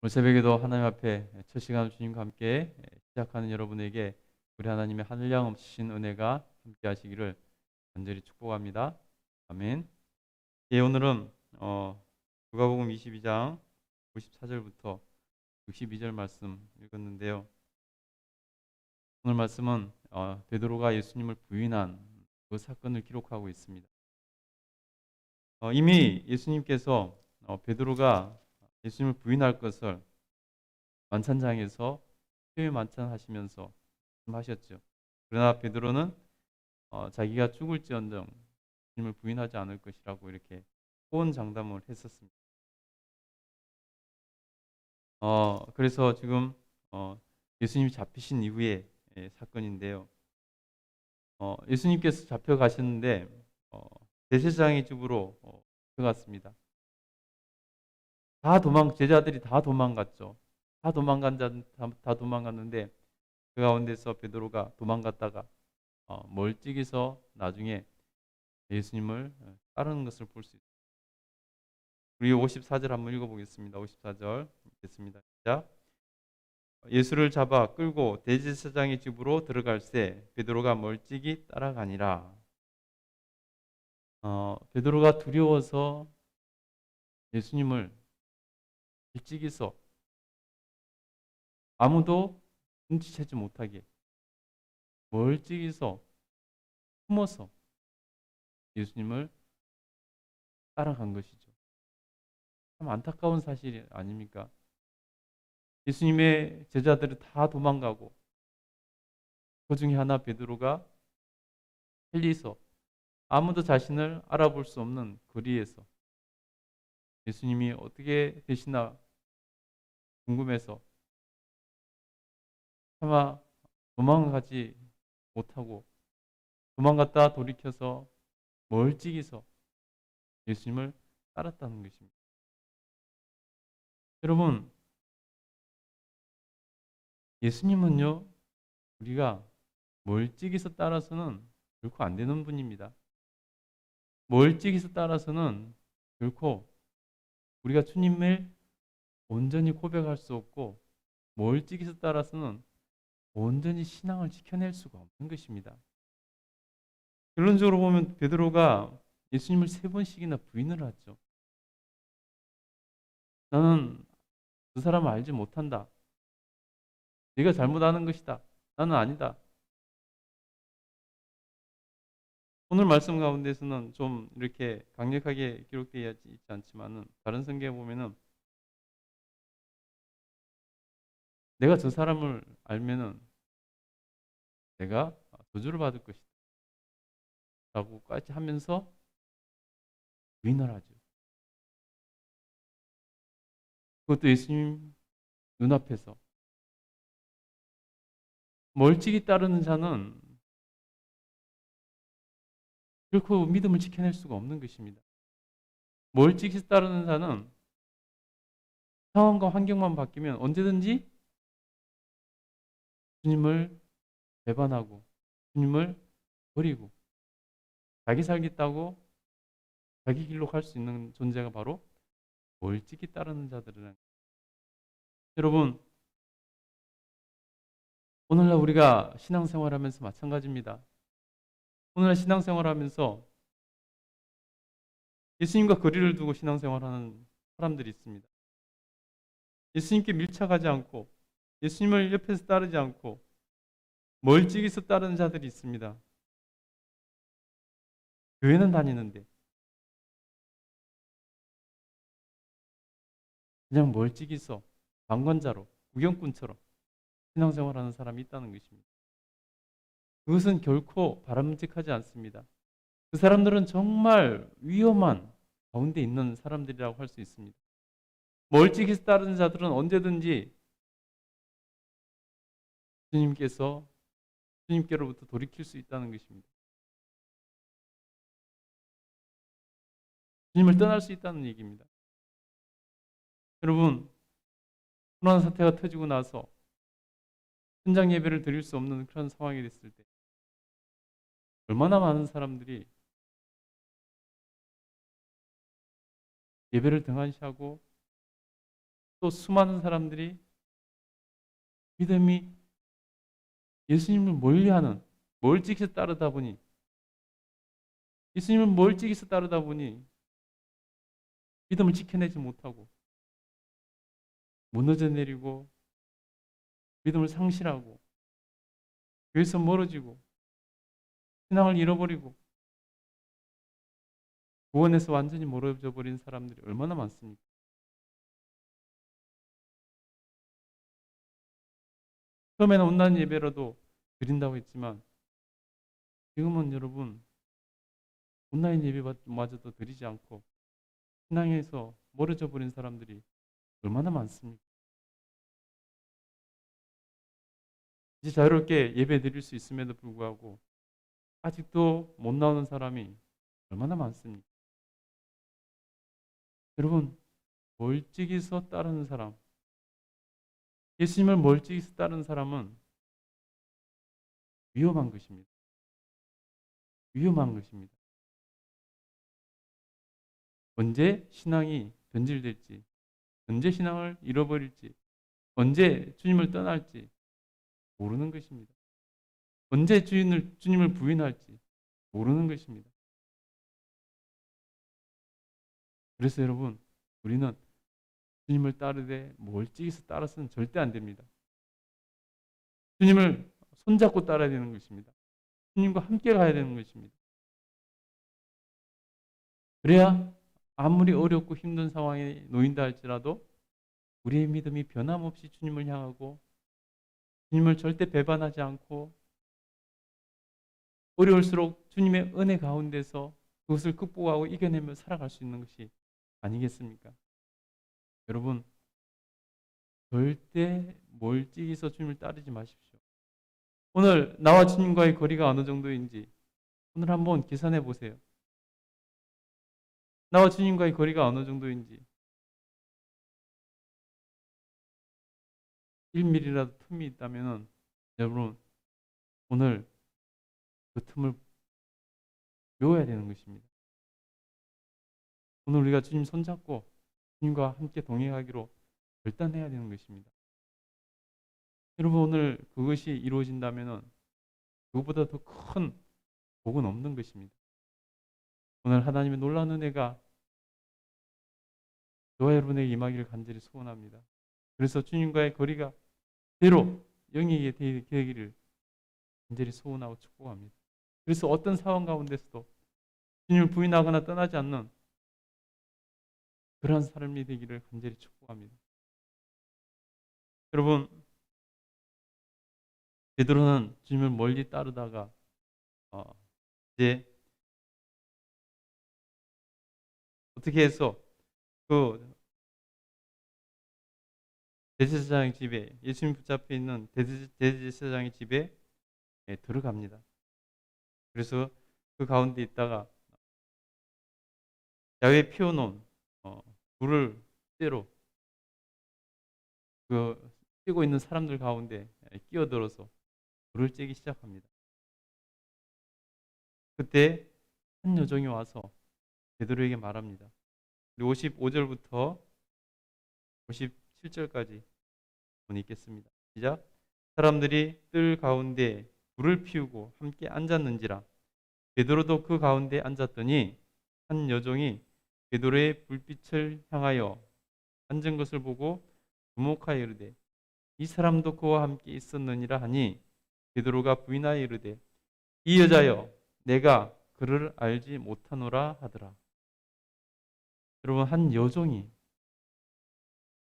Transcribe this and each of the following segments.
오늘 새벽에도 하나님 앞에 첫 시간 주님과 함께 시작하는 여러분에게 우리 하나님의 하늘양 없으신 은혜가 함께 하시기를 간절히 축복합니다. 아멘. 예, 오늘은 누가복음 22장 54절부터 62절 말씀 읽었는데요. 오늘 말씀은 베드로가 예수님을 부인한 그 사건을 기록하고 있습니다. 이미 예수님께서 베드로가 예수님을 부인할 것을 만찬장에서 회의 만찬하시면서 말씀하셨죠. 그러나 베드로는 자기가 죽을지언정 주님을 부인하지 않을 것이라고 이렇게 호언장담을 했었습니다. 그래서 지금 예수님이 잡히신 이후의 사건인데요. 예수님께서 잡혀가셨는데 대제사장의 집으로 들어갔습니다. 제자들이 다 도망갔죠. 다 도망갔는데 그 가운데서 베드로가 도망갔다가 멀찍이서 나중에 예수님을 따르는 것을 볼 수 있습니다. 우리 54절 한번 읽어보겠습니다. 54절 읽겠습니다. 시작. 예수를 잡아 끌고 대제사장의 집으로 들어갈새 베드로가 멀찍이 따라가니라. 베드로가 두려워서 예수님을 일찍이서 아무도 눈치채지 못하게 멀찍이서 숨어서 예수님을 따라간 것이죠. 참 안타까운 사실 아닙니까? 예수님의 제자들이 다 도망가고 그 중에 하나 베드로가 헬리서 아무도 자신을 알아볼 수 없는 거리에서 예수님이 어떻게 되시나 궁금해서 차마 도망가지 못하고 도망갔다 돌이켜서 멀찍이서 예수님을 따랐다는 것입니다. 여러분, 예수님은요, 우리가 멀찍이서 따라서는 결코 안 되는 분입니다. 멀찍이서 따라서는 결코 우리가 주님을 온전히 고백할 수 없고 멀찍이서 따라서는 온전히 신앙을 지켜낼 수가 없는 것입니다. 결론적으로 보면 베드로가 예수님을 3번씩이나 부인을 하죠. 나는 그 사람을 알지 못한다. 네가 잘못하는 것이다. 나는 아니다. 오늘 말씀 가운데서는 좀 이렇게 강력하게 기록되어 있지 않지만은 다른 성경에 보면은 내가 저 사람을 알면은 내가 저주를 받을 것이다. 라고까지 하면서 부인을 하죠. 그것도 예수님 눈앞에서. 멀찍이 따르는 자는 결코 믿음을 지켜낼 수가 없는 것입니다. 멀찍이 따르는 자는 상황과 환경만 바뀌면 언제든지 주님을 배반하고 주님을 버리고 자기 살겠다고 자기 길로 갈 수 있는 존재가 바로 멀찍이 따르는 자들이라는. 여러분, 오늘날 우리가 신앙생활하면서 마찬가지입니다. 오늘날 신앙생활하면서 예수님과 거리를 두고 신앙생활하는 사람들이 있습니다. 예수님께 밀착하지 않고 예수님을 옆에서 따르지 않고 멀찍이서 따르는 자들이 있습니다. 교회는 다니는데 그냥 멀찍이서 방관자로 구경꾼처럼 신앙생활하는 사람이 있다는 것입니다. 그것은 결코 바람직하지 않습니다. 그 사람들은 정말 위험한 가운데 있는 사람들이라고 할 수 있습니다. 멀찍이서 따르는 자들은 언제든지 주님께서 주님께로부터 돌이킬 수 있다는 것입니다. 주님을 떠날 수 있다는 얘기입니다. 여러분, 코로나 사태가 터지고 나서 현장 예배를 드릴 수 없는 그런 상황이 됐을 때 얼마나 많은 사람들이 예배를 등한시하고 또 수많은 사람들이 믿음이 예수님을 멀리하는 멀찍이서 따르다 보니 예수님을 멀찍이서 따르다 보니 믿음을 지켜내지 못하고 무너져 내리고 믿음을 상실하고 교회에서 멀어지고 신앙을 잃어버리고 구원에서 완전히 멀어져 버린 사람들이 얼마나 많습니까? 처음에는 온라인 예배라도 드린다고 했지만 지금은 여러분 온라인 예배마저도 드리지 않고 신앙에서 멀어져 버린 사람들이 얼마나 많습니까? 이제 자유롭게 예배 드릴 수 있음에도 불구하고 아직도 못 나오는 사람이 얼마나 많습니까? 여러분, 멀찍이서 따르는 사람, 예수님을 멀찍이서 따르는 사람은 위험한 것입니다. 위험한 것입니다. 언제 신앙이 변질될지, 언제 신앙을 잃어버릴지, 언제 주님을 떠날지 모르는 것입니다. 언제 주님을 부인할지 모르는 것입니다. 그래서 여러분, 우리는 주님을 따르되 멀찍이서 따라서는 절대 안 됩니다. 주님을 손잡고 따라야 되는 것입니다. 주님과 함께 가야 되는 것입니다. 그래야 아무리 어렵고 힘든 상황에 놓인다 할지라도 우리의 믿음이 변함없이 주님을 향하고 주님을 절대 배반하지 않고 어려울수록 주님의 은혜 가운데서 그것을 극복하고 이겨내며 살아갈 수 있는 것이 아니겠습니까? 여러분, 절대 멀찍이서 주님을 따르지 마십시오. 오늘 나와 주님과의 거리가 어느 정도인지 오늘 한번 계산해 보세요. 나와 주님과의 거리가 어느 정도인지 1mm라도 틈이 있다면 여러분 오늘 그 틈을 메워야 되는 것입니다. 오늘 우리가 주님 손잡고 주님과 함께 동행하기로 결단해야 되는 것입니다. 여러분 오늘 그것이 이루어진다면 그것보다 더 큰 복은 없는 것입니다. 오늘 하나님의 놀라운 은혜가 저와 여러분에게 임하기를 간절히 소원합니다. 그래서 주님과의 거리가 대로 영예에 되기를 간절히 소원하고 축복합니다. 그래서 어떤 상황 가운데서도 주님을 부인하거나 떠나지 않는 그러한 삶이 되기를 간절히 축복합니다. 여러분, 베드로는 주님을 멀리 따르다가 이제 어떻게 해서 그 대제사장의 집에 예수님 붙잡혀 있는 대제사장의 집에 들어갑니다. 그래서 그 가운데 있다가 야외에 피워놓은 불을 쇠로 그 뛰고 있는 사람들 가운데 끼어들어서 불을 쬐기 시작합니다. 그때 한 여종이 와서 베드로에게 말합니다. 55절부터 57절까지 읽겠습니다. 시작. 사람들이 뜰 가운데 불을 피우고 함께 앉았는지라 베드로도 그 가운데 앉았더니 한 여종이 베드로의 불빛을 향하여 앉은 것을 보고 주목하여 이르되 이 사람도 그와 함께 있었느니라 하니 베드로가 부인하여 이르되 이 여자여 내가 그를 알지 못하노라 하더라. 여러분 한 여종이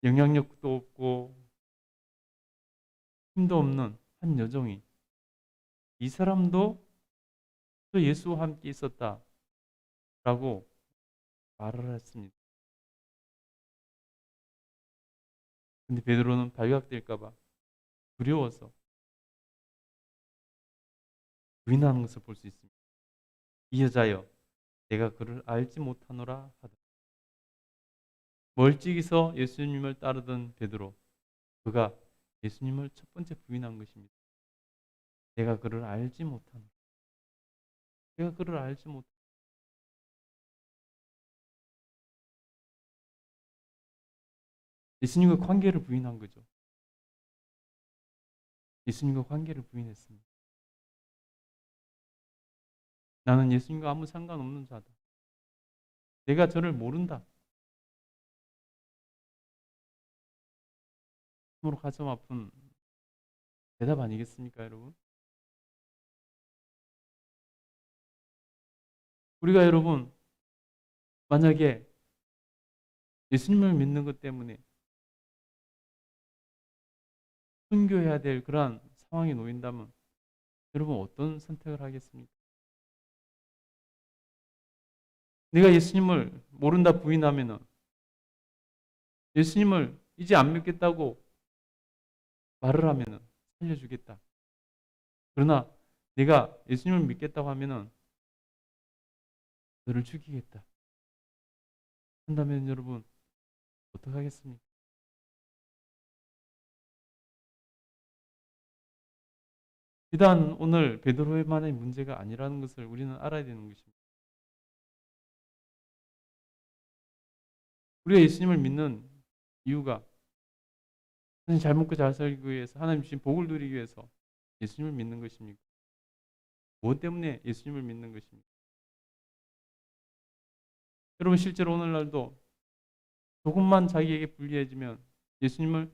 영향력도 없고 힘도 없는 한 여종이 이 사람도 또 예수와 함께 있었다라고 말을 했습니다. 근데 베드로는 발각될까 봐 두려워서 부인하는 것을 볼 수 있습니다. 이 여자여 내가 그를 알지 못하노라 하더라. 멀찍이서 예수님을 따르던 베드로 그가 예수님을 첫 번째 부인한 것입니다. 내가 그를 알지 못하노라. 내가 그를 알지 못. 예수님과 관계를 부인한 거죠. 예수님과 관계를 부인했습니다. 나는 예수님과 아무 상관없는 자다. 내가 저를 모른다. 참으로 가슴 아픈 대답 아니겠습니까, 여러분? 우리가 여러분, 만약에 예수님을 믿는 것 때문에 순교해야 될 그러한 상황에 놓인다면 여러분 어떤 선택을 하겠습니까? 내가 예수님을 모른다 부인하면은 예수님을 이제 안 믿겠다고 말을 하면은 살려주겠다. 그러나 내가 예수님을 믿겠다고 하면은 너를 죽이겠다. 한다면 여러분 어떡하겠습니까? 비단 오늘 베드로의만의 문제가 아니라는 것을 우리는 알아야 되는 것입니다. 우리가 예수님을 믿는 이유가 사실 잘 먹고 잘 살기 위해서 하나님 주신 복을 누리기 위해서 예수님을 믿는 것입니까? 무엇 때문에 예수님을 믿는 것입니까? 여러분 실제로 오늘날도 조금만 자기에게 불리해지면 예수님을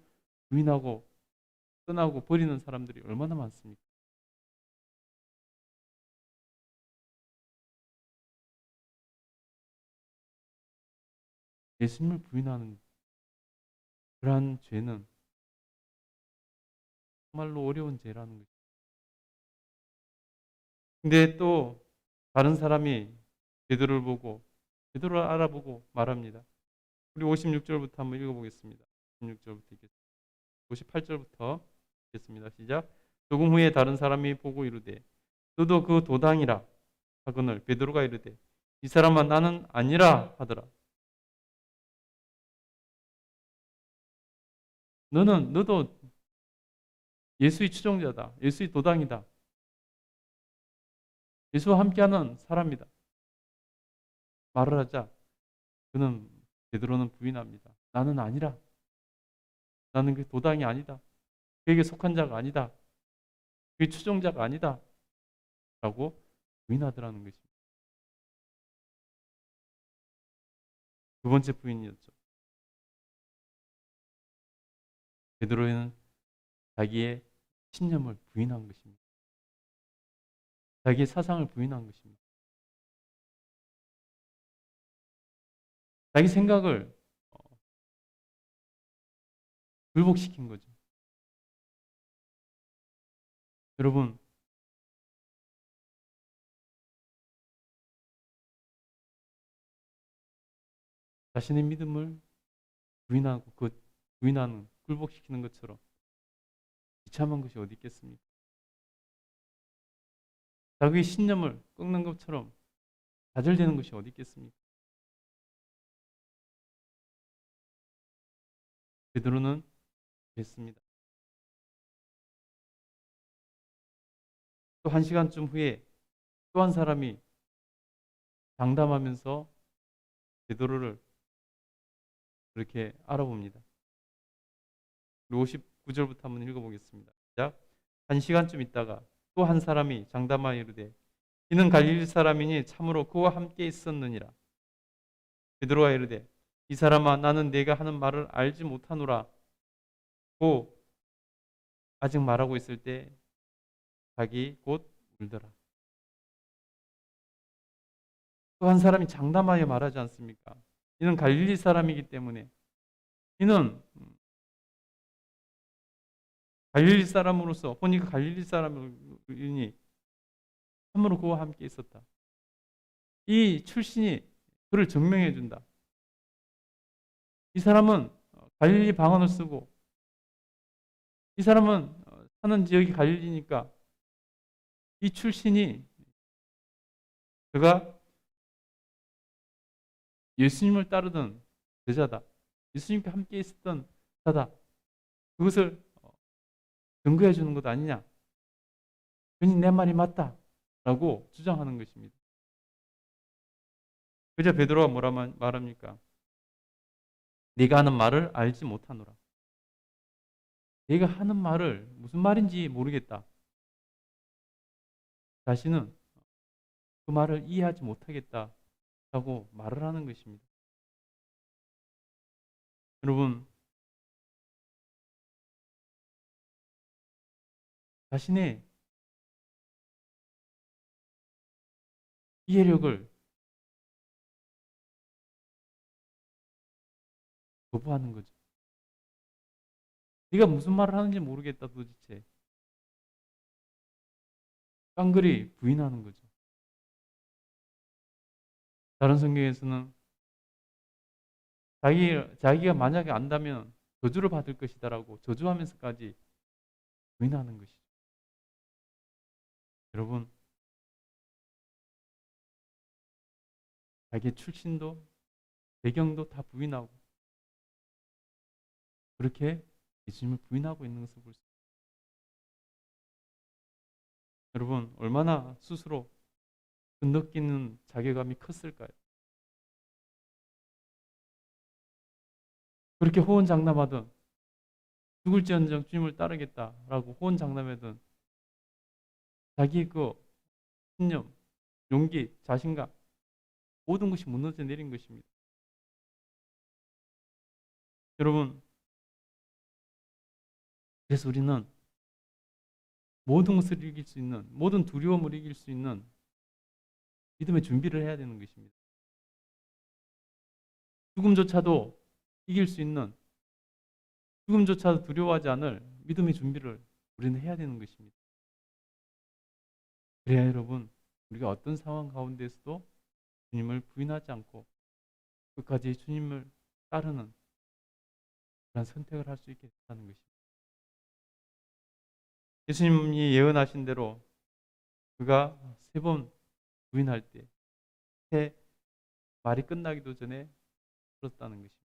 부인하고 떠나고 버리는 사람들이 얼마나 많습니까? 예수님을 부인하는 그러한 죄는 정말로 어려운 죄라는 것입니다. 근데 또 다른 사람이 베드로를 보고 베드로를 알아보고 말합니다. 우리 56절부터 한번 읽어보겠습니다. 56절부터 읽겠습니다. 58절부터 읽겠습니다. 시작. 조금 후에 다른 사람이 보고 이르되 너도 그 도당이라 하거늘 베드로가 이르되 이 사람아 나는 아니라 하더라. 너도 예수의 추종자다. 예수의 도당이다. 예수와 함께하는 사람이다. 말을 하자 그는 베드로는 부인합니다. 나는 아니라. 나는 그 도당이 아니다. 그에게 속한 자가 아니다. 그의 추종자가 아니다. 라고 부인하더라는 것입니다. 두 번째 부인이었죠. 베드로는 자기의 신념을 부인한 것입니다. 자기의 사상을 부인한 것입니다. 자기 생각을 굴복시킨 거죠. 여러분, 자신의 믿음을 부인하고 그 부인하는, 굴복시키는 것처럼 비참한 것이 어디 있겠습니까? 자기의 신념을 꺾는 것처럼 좌절되는 것이 어디 있겠습니까? 베드로는 그랬습니다. 또 한 시간쯤 후에 또 한 사람이 장담하면서 베드로를 그렇게 알아봅니다. 59절부터 한번 읽어보겠습니다. 시작. 한 시간쯤 있다가 또 한 사람이 장담하여 이르되 이는 갈릴리 사람이니 참으로 그와 함께 있었느니라. 베드로가 이르되 이 사람아 나는 네가 하는 말을 알지 못하노라. 고 아직 말하고 있을 때 자기 곧 울더라. 또 한 사람이 장담하여 말하지 않습니까? 이는 갈릴리 사람이기 때문에 이는 갈릴리 사람으로서 보니까 갈릴리 사람이니 참으로 그와 함께 있었다. 이 출신이 그를 증명해 준다. 이 사람은 갈릴리 방언을 쓰고 이 사람은 사는 지역이 갈릴리니까 이 출신이 그가 예수님을 따르던 제자다. 예수님과 함께 있었던 자다. 그것을 증거해 주는 것 아니냐. 그니 내 말이 맞다. 라고 주장하는 것입니다. 그저 베드로가 뭐라 말합니까? 내가 하는 말을 알지 못하노라. 내가 하는 말을 무슨 말인지 모르겠다. 자신은 그 말을 이해하지 못하겠다라고 말을 하는 것입니다. 여러분, 자신의 이해력을 거부하는 거죠. 네가 무슨 말을 하는지 모르겠다 도대체. 깡그리 부인하는 거죠. 다른 성경에서는 자기가 만약에 안다면 저주를 받을 것이다라고 저주하면서까지 부인하는 것이죠. 여러분, 자기의 출신도 배경도 다 부인하고 그렇게 예수님을 부인하고 있는 것을 볼 수 있습니다. 여러분, 얼마나 스스로 느끼는 자괴감이 컸을까요? 그렇게 호언장담하던 죽을지언정 주님을 따르겠다라고 호언장담하던 자기의 그 신념, 용기, 자신감 모든 것이 무너져 내린 것입니다. 여러분, 그래서 우리는 모든 것을 이길 수 있는, 모든 두려움을 이길 수 있는 믿음의 준비를 해야 되는 것입니다. 죽음조차도 이길 수 있는, 죽음조차도 두려워하지 않을 믿음의 준비를 우리는 해야 되는 것입니다. 그래야 여러분, 우리가 어떤 상황 가운데서도 주님을 부인하지 않고 끝까지 주님을 따르는 그런 선택을 할 수 있게 된다는 것입니다. 예수님이 예언하신 대로 그가 3번 부인할 때 새 말이 끝나기도 전에 들었다는 것입니다.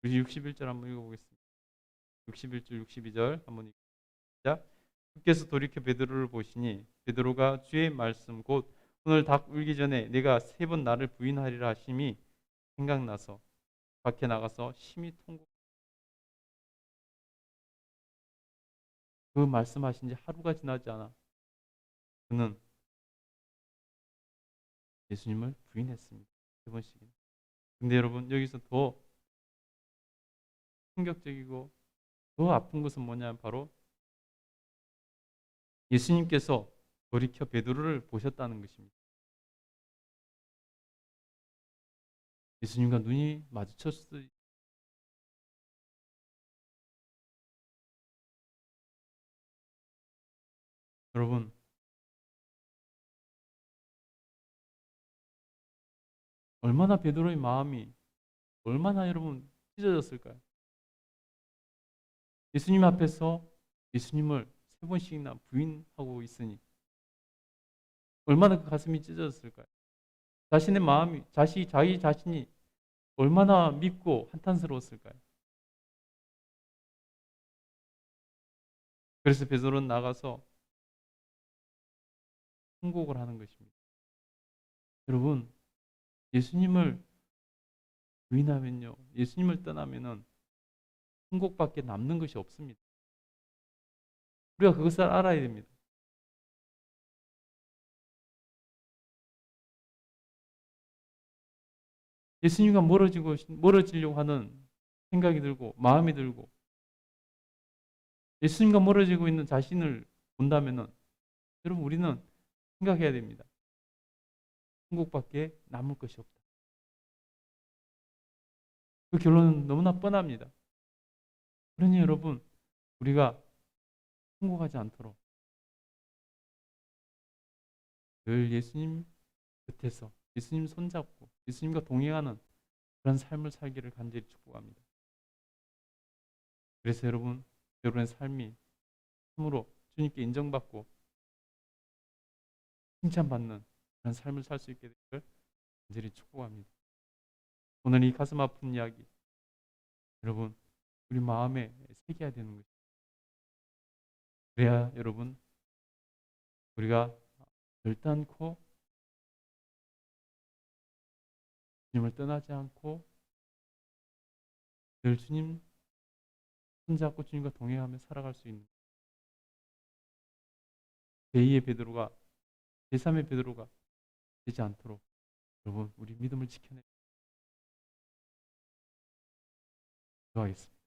우리 61절 한번 읽어보겠습니다. 61절, 62절 한번 읽자. 주께서 돌이켜 베드로를 보시니 베드로가 주의 말씀 곧 오늘 닭 울기 전에 내가 3번 나를 부인하리라 하심이 생각나서 밖에 나가서 심히 통곡. 그 말씀하신 지 하루가 지나지 않아 그는 예수님을 부인했습니다. 3번씩이나. 근데 여러분, 여기서 더 충격적이고 더 아픈 것은 뭐냐면 바로 예수님께서 돌이켜 베드로를 보셨다는 것입니다. 예수님과 눈이 마주쳤을. 여러분, 얼마나 베드로의 마음이 얼마나 여러분 찢어졌을까요? 예수님 앞에서 예수님을 3번씩이나 부인하고 있으니 얼마나 그 가슴이 찢어졌을까요? 자신의 마음이 자기 자신이 얼마나 밉고 한탄스러웠을까요? 그래서 베드로는 나가서 통곡을 하는 것입니다. 여러분, 예수님을 부인하면요, 예수님을 떠나면은 통곡밖에 남는 것이 없습니다. 우리가 그것을 알아야 됩니다. 예수님과 멀어지려고 하는 생각이 들고 마음이 들고 예수님과 멀어지고 있는 자신을 본다면은 여러분, 우리는 생각해야 됩니다. 천국밖에 남을 것이 없다. 그 결론은 너무나 뻔합니다. 그러니 여러분, 우리가 천국하지 않도록 늘 예수님 곁에서 예수님 손잡고 예수님과 동행하는 그런 삶을 살기를 간절히 축복합니다. 그래서 여러분의 삶이 참으로 주님께 인정받고 칭찬받는 그런 삶을 살 수 있게 되기를 간절히 축복합니다. 오늘 이 가슴 아픈 이야기, 여러분, 우리 마음에 새겨야 되는 것입니다. 그래야 여러분, 우리가 결단코 주님을 떠나지 않고 늘 주님 손잡고 주님과 동행하며 살아갈 수 있는 제2의 베드로가 제3의 베드로가 되지 않도록 여러분 우리 믿음을 지켜내 기도하겠습니다.